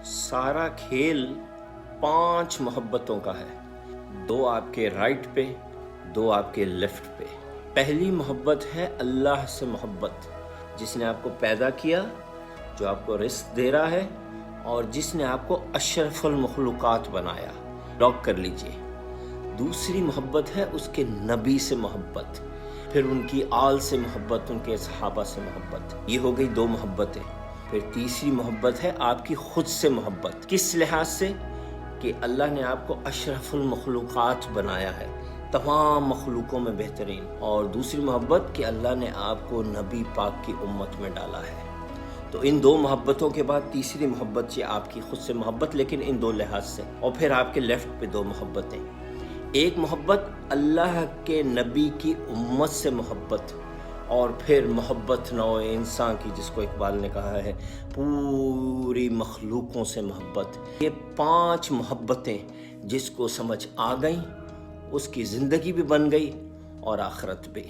सारा खेल 5 मोहब्बतों का है। 2 आपके राइट पे, 2 आपके लेफ्ट पे। पहली मोहब्बत है अल्लाह से मोहब्बत, जिसने आपको पैदा किया, जो आपको रिस्क दे रहा है और जिसने आपको अशरफुल मखलूक़ात बनाया। लॉक कर लीजिए। दूसरी मोहब्बत है उसके नबी से मोहब्बत, फिर उनकी आल से मोहब्बत, उनके सहाबा से मोहब्बत। ये हो गई 2 मोहब्बतें। फिर तीसरी मोहब्बत है आपकी खुद से मोहब्बत। किस लिहाज से? कि अल्लाह ने आपको अशरफुल मखलूक़ात बनाया है, तमाम मखलूक़ों में बेहतरीन। और दूसरी मोहब्बत कि अल्लाह ने आपको नबी पाक की उम्मत में डाला है। तो इन 2 मोहब्बतों के बाद तीसरी मोहब्बत ये आपकी खुद से मोहब्बत, लेकिन इन 2 लिहाज से। और फिर आपके लेफ्ट पे 2 मोहब्बतें। एक मोहब्बत अल्लाह के नबी की उम्मत से मोहब्बत, और फिर मोहब्बत नौ इंसान की, जिसको इकबाल ने कहा है पूरी मखलूक़ों से मोहब्बत। ये 5 मोहब्बतें जिसको समझ आ गई उसकी ज़िंदगी भी बन गई और आखिरत भी।